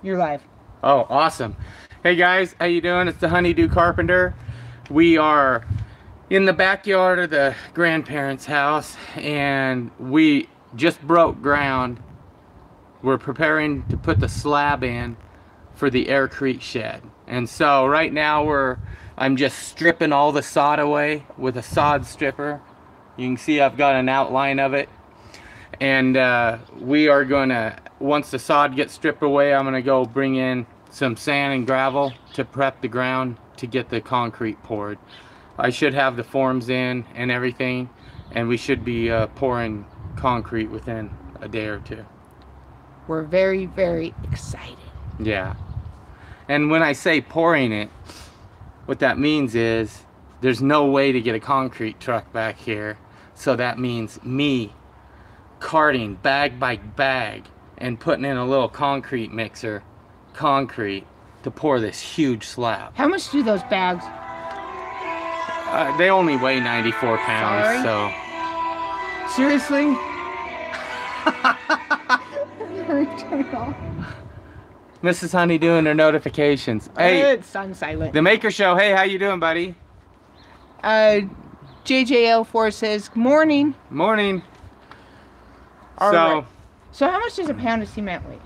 You're live. Oh, awesome. Hey guys, how you doing? It's the Do Carpenter. We are in the backyard of the grandparents' house and we just broke ground. We're preparing to put the slab in for the Air Crete shed. And so right now I'm just stripping all the sod away with a sod stripper. You can see I've got an outline of it. And we are gonna, once the sod gets stripped away, I'm gonna go bring in some sand and gravel to prep the ground to get the concrete poured. I should have the forms in and everything, and we should be pouring concrete within a day or two. We're very, very excited. Yeah. And when I say pouring it, what that means is there's no way to get a concrete truck back here. So that means me carting bag by bag and putting in a little concrete mixer, concrete, to pour this huge slab. How much do those bags? They only weigh 94 pounds. Sorry? So. Seriously? Mrs. Honey doing her notifications. Hey, it's on silent. the Maker Show. Hey, how you doing, buddy? JJL4 says, good morning. Morning. All so, right. So how much does a pound of cement weigh?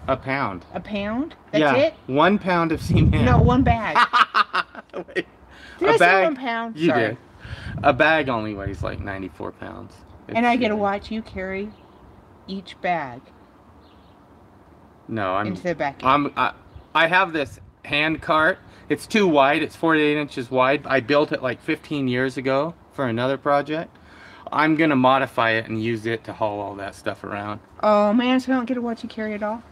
a pound. A pound? That's Yeah, it? 1 pound of cement. No, one bag. Wait, Did I say 1 pound? You Sorry. did. A bag only weighs like 94 pounds. And I get to watch you carry each bag No, into the back. I have this hand cart. It's too wide. It's 48 inches wide. I built it like 15 years ago for another project. I'm gonna modify it and use it to haul all that stuff around. Oh man, so I don't get to watch you carry it all?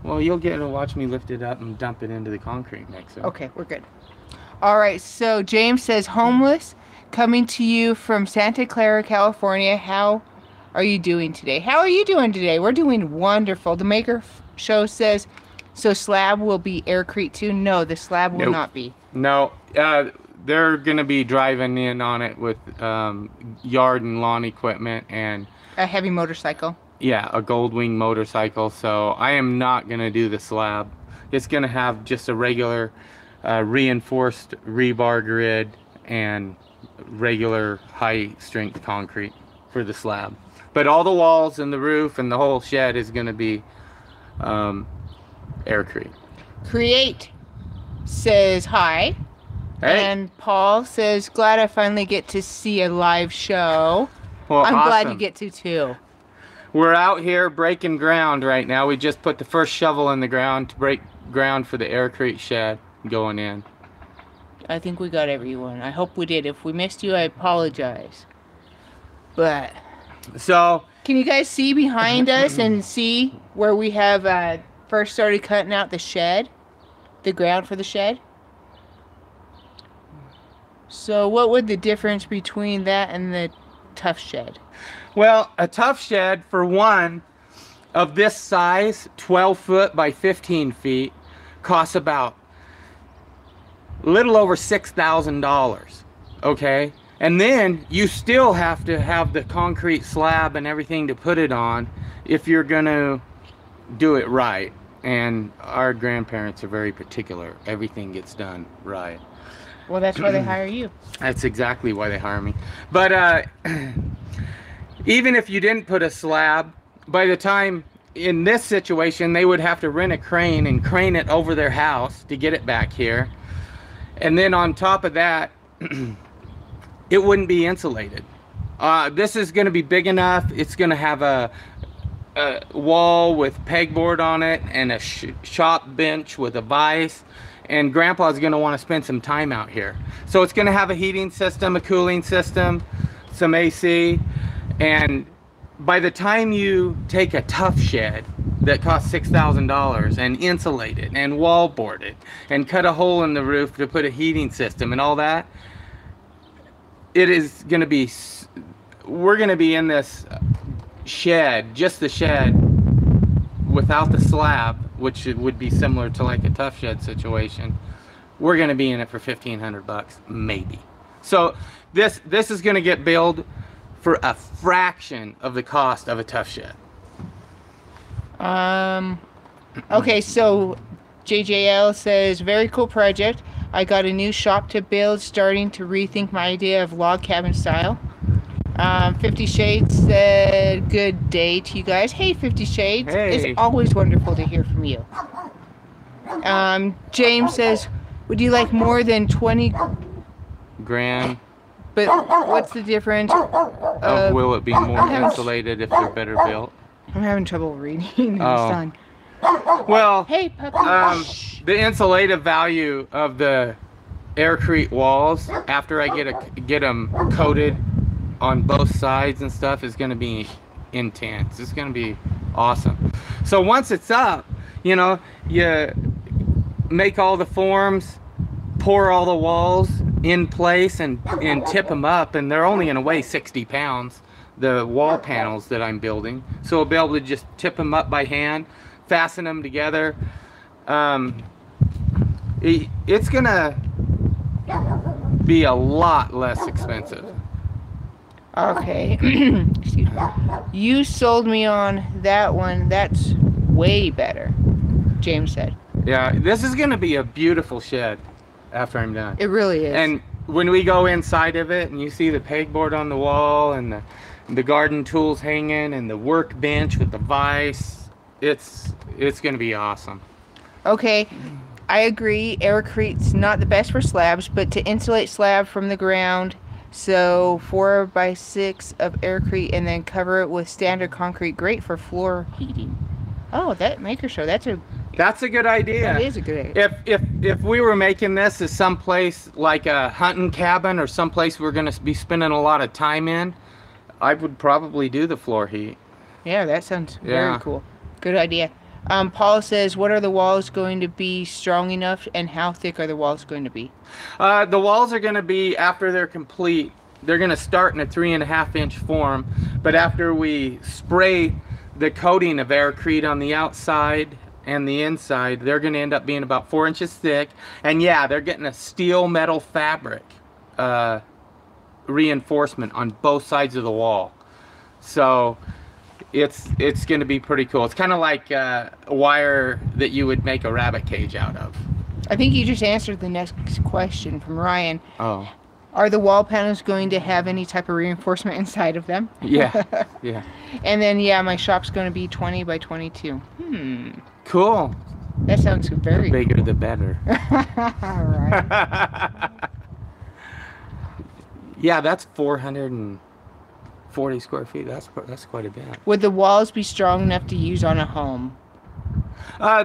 Well, you'll get to watch me lift it up and dump it into the concrete mixer. Okay, we're good. All right, so James says, homeless, coming to you from Santa Clara, California. How are you doing today? How are you doing today? We're doing wonderful. The Maker Show says, so slab will be Air Crete too? No, the slab will not be. No, they're gonna be driving in on it with yard and lawn equipment and A heavy motorcycle. yeah, a Goldwing motorcycle. So I am not gonna do the slab. It's gonna have just a regular reinforced rebar grid and regular high strength concrete for the slab. But all the walls and the roof and the whole shed is gonna be Air Crete. Create says hi. Hey. And Paul says, glad I finally get to see a live show. Well, I'm glad awesome. you get to too. We're out here breaking ground right now. We just put the first shovel in the ground to break ground for the Air Crete shed going in. I think we got everyone. I hope we did. If we missed you, I apologize. But So can you guys see behind us and see where we have first started cutting out the shed? The ground for the shed? So what would the difference between that and the tough shed? well, a tough shed for one of this size, 12 foot by 15 feet, costs about a little over $6,000. Okay, and then you still have to have the concrete slab and everything to put it on if you're gonna do it right. And our grandparents are very particular. Everything gets done right. Well, that's why they hire you. That's exactly why they hire me. But even if you didn't put a slab, by the time in this situation, they would have to rent a crane and crane it over their house to get it back here. And then on top of that, it wouldn't be insulated. This is going to be big enough. It's going to have a wall with pegboard on it and a shop bench with a vise. And Grandpa's going to want to spend some time out here. So it's going to have a heating system, a cooling system, some AC. And by the time you take a tough shed that costs $6,000 and insulate it and wall board it and cut a hole in the roof to put a heating system and all that, it is going to be, we're going to be in this shed, just the shed, without the slab, which would be similar to like a tough shed situation. We're going to be in it for $1,500 maybe. So this is going to get billed for a fraction of the cost of a tough shed. Okay, so JJL says, very cool project. I got a new shop to build, starting to rethink my idea of log cabin style. 50 Shades said, good day to you guys. Hey, 50 Shades. It's Hey. always wonderful to hear from you. James says, would you like more than 20? Grand. But what's the difference? Will it be more insulated if they're better built? I'm having trouble reading. Oh. Well, Hey, puppy. the insulative value of the Air Crete walls after I get them coated on both sides and stuff is going to be intense. It's going to be awesome. So once it's up, you know, you make all the forms, pour all the walls in place, and tip them up, and they're only going to weigh 60 pounds, the wall panels that I'm building. So I'll be able to just tip them up by hand, fasten them together. It's going to be a lot less expensive. Okay. Excuse me. You sold me on that one. That's way better, James said. Yeah, this is going to be a beautiful shed after I'm done. It really is. And when we go inside of it and you see the pegboard on the wall and the garden tools hanging and the workbench with the vise, it's going to be awesome. Okay, I agree. Air Crete's not the best for slabs, but to insulate slab from the ground, so 4x6 of Air Crete and then cover it with standard concrete, great for floor heating. Oh, that Maker Show, that's a good idea. That is a good idea. If we were making this as someplace like a hunting cabin or someplace we're going to be spending a lot of time in, I would probably do the floor heat. Yeah, that sounds very cool. Good idea. Paul says, what are the walls going to be strong enough, and how thick are the walls going to be? The walls are going to be, after they're complete, they're going to start in a 3.5-inch form, but after we spray the coating of Air Crete on the outside and the inside, they're going to end up being about 4 inches thick. And yeah, they're getting a steel metal fabric reinforcement on both sides of the wall. So it's going to be pretty cool. It's kind of like a wire that you would make a rabbit cage out of. I think you just answered the next question from Ryan. Oh. Are the wall panels going to have any type of reinforcement inside of them? Yeah, yeah. And then, yeah, my shop's going to be 20 by 22. Cool. That sounds very Bigger cool. the better. All right. Yeah, that's 440 square feet. That's quite a bit. Would the walls be strong enough to use on a home?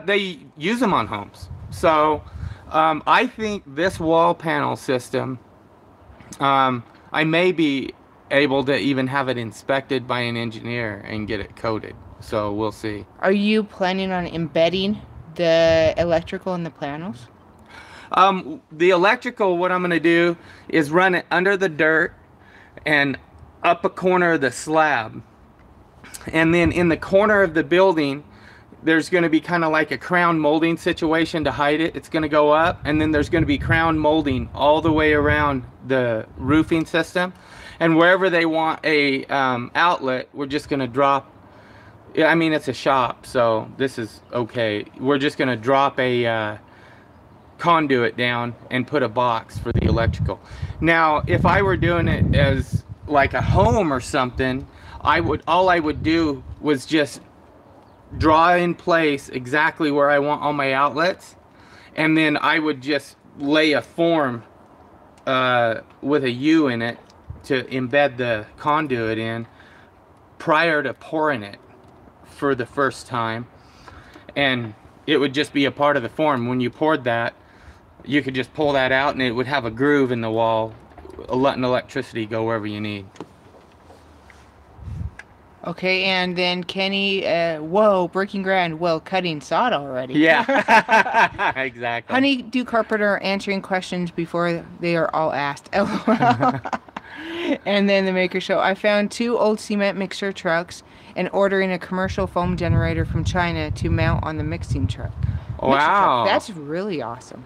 They use them on homes. So I think this wall panel system, I may be able to even have it inspected by an engineer and get it coated. So we'll see. Are you planning on embedding the electrical in the panels? The electrical, what I'm going to do is run it under the dirt and up a corner of the slab. And then in the corner of the building, there's going to be kind of like a crown molding situation to hide it. It's going to go up, and then there's going to be crown molding all the way around the roofing system. And wherever they want a outlet, we're just going to drop. I mean, it's a shop, so this is okay. We're just going to drop a conduit down and put a box for the electrical. Now, if I were doing it as like a home or something, all I would do was just draw in place exactly where I want all my outlets, and then I would just lay a form with a U in it to embed the conduit in prior to pouring it for the first time, and it would just be a part of the form. When you poured that, you could just pull that out and it would have a groove in the wall, letting electricity go wherever you need. Okay, and then Kenny, whoa, breaking ground, well, cutting sod already. Yeah, exactly. Honey, Do Carpenter answering questions before they are all asked. LOL. And then the Maker Show. I found 2 old cement mixer trucks and ordering a commercial foam generator from China to mount on the mixing truck. Wow. That's really awesome.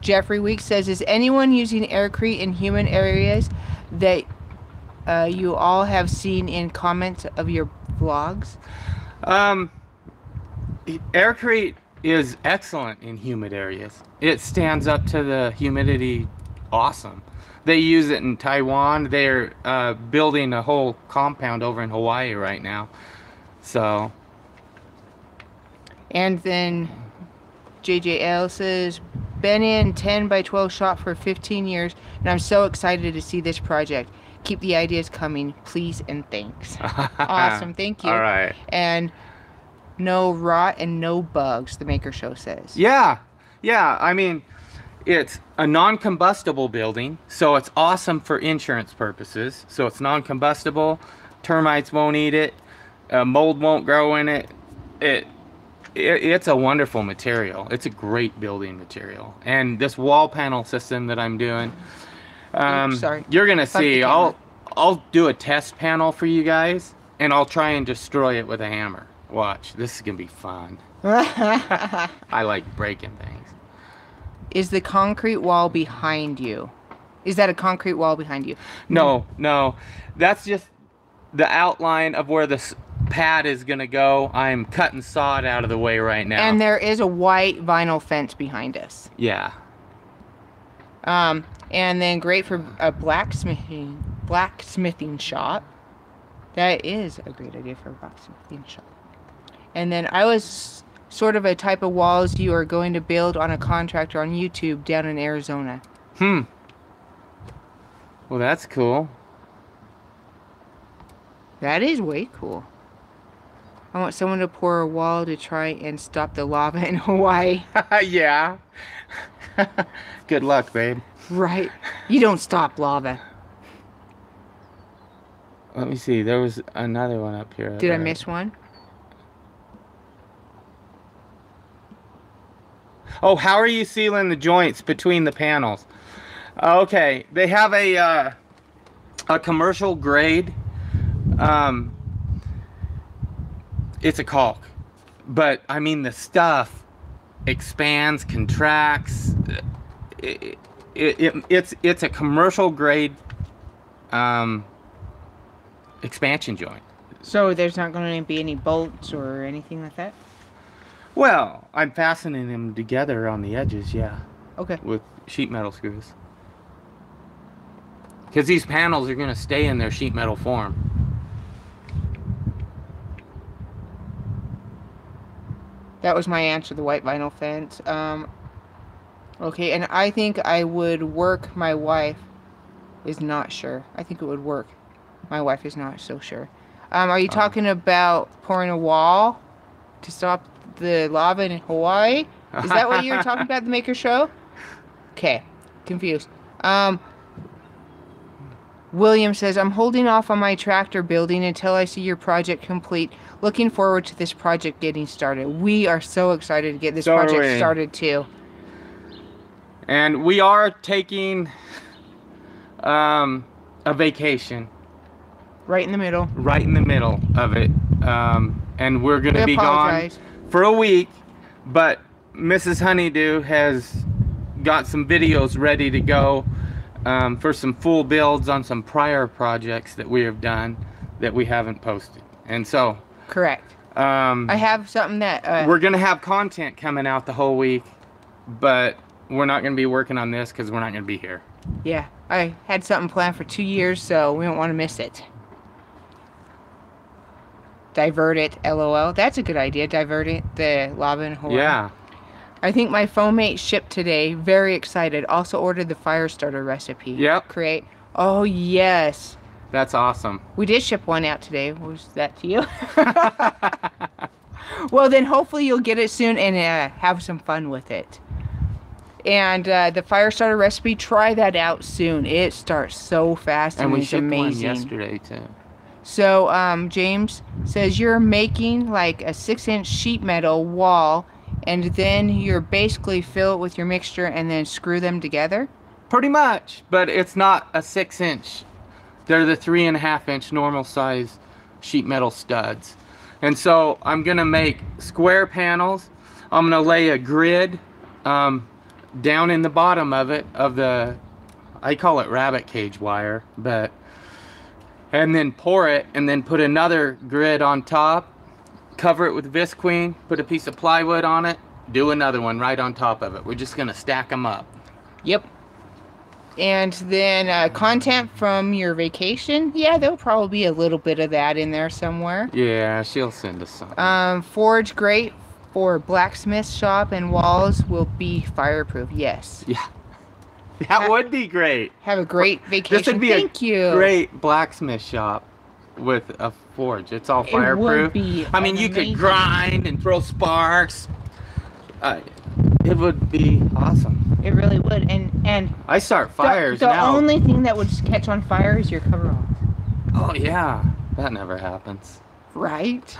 Jeffrey Weeks says, is anyone using Air Crete in human areas that you all have seen in comments of your vlogs? Air Crete is excellent in humid areas. It stands up to the humidity awesome. They use it in Taiwan. They're building a whole compound over in Hawaii right now. So. And then JJL says, been in 10 by 12 shop for 15 years, and I'm so excited to see this project. Keep the ideas coming, please and thanks. Awesome, thank you. All right. And no rot and no bugs, the Maker Show says. Yeah, yeah. I mean, it's a non-combustible building, so it's awesome for insurance purposes. So it's non-combustible. Termites won't eat it. Mold won't grow in it. It's a wonderful material. It's a great building material. And this wall panel system that I'm doing, Sorry. you're gonna see. I'll do a test panel for you guys, and I'll try and destroy it with a hammer. Watch, this is gonna be fun. I like breaking things. Is the concrete wall behind you? Is that a concrete wall behind you? No, no, that's just the outline of where the pad is gonna go. I'm cutting sod out of the way right now. And there is a white vinyl fence behind us. Yeah. And then great for a blacksmithing shop. That is a great idea for a blacksmithing shop. And then I was sort of a type of walls you are going to build on a contractor on YouTube down in Arizona. Well, that's cool. That is way cool. I want someone to pour a wall to try and stop the lava in Hawaii. Yeah. Good luck, babe. Right. You don't stop lava. Let me see. There was another one up here. Did I miss one? Oh, how are you sealing the joints between the panels? Okay, they have a commercial grade. It's a caulk, but I mean the stuff expands, contracts. It's a commercial grade expansion joint. So there's not going to be any bolts or anything like that? Well, I'm fastening them together on the edges, yeah. Okay. With sheet metal screws. Because these panels are going to stay in their sheet metal form. That was my answer, the white vinyl fence. Okay, and I think I would work. My wife is not sure. I think it would work. My wife is not so sure. Are you talking about pouring a wall to stop the lava in Hawaii? Is that what you were talking about, the Maker Show? Okay, confused. William says, I'm holding off on my tractor building until I see your project complete. Looking forward to this project getting started. We are so excited to get this project started too. And we are taking a vacation. Right in the middle. Right in the middle of it. And we're going to be gone for a week. But Mrs. Honeydew has got some videos ready to go for some full builds on some prior projects that we have done that we haven't posted. And so... Correct. I have something that... we're going to have content coming out the whole week. But we're not going to be working on this because we're not going to be here. Yeah. I had something planned for 2 years, so we don't want to miss it. Divert it, LOL. That's a good idea. Divert it, the lava in Hawaii. Yeah. I think my phone mate shipped today. Very excited. Also ordered the fire starter recipe. Yep. Create. Oh, yes. That's awesome. We did ship one out today. Was that to you? Well, then hopefully you'll get it soon and have some fun with it. And the fire starter recipe, try that out soon. It starts so fast and we it's shipped amazing. one yesterday too. So James says you're making like a 6-inch sheet metal wall, and then you're basically fill it with your mixture and then screw them together. Pretty much, but it's not a 6-inch. They're the 3.5-inch normal size sheet metal studs. And so I'm gonna make square panels. I'm gonna lay a grid down in the bottom of it, of the, I call it rabbit cage wire, but, and then pour it and then put another grid on top, cover it with Visqueen, put a piece of plywood on it, do another one right on top of it. We're just gonna stack them up. Yep. And then content from your vacation. Yeah, there'll probably be a little bit of that in there somewhere. Yeah, she'll send us something. Forge grate for blacksmith shop and walls will be fireproof. Yes. Yeah, that would be great. Have a great vacation. This would be Thank you. Great blacksmith shop with a forge. It's all fireproof. It would be. I mean, you could grind and throw sparks. It would be awesome. It really would. And I start fires the now. The only thing that would catch on fire is your coveralls. Oh yeah, that never happens. Right.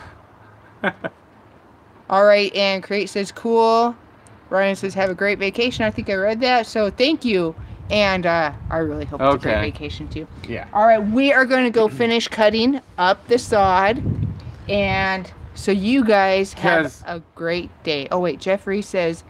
All right, and Crate says cool. Ryan says have a great vacation. I think I read that, so thank you. And I really hope it's a great vacation too. Yeah. All right, we are going to go finish cutting up the sod, and so you guys have a great day. Oh wait, Jeffrey says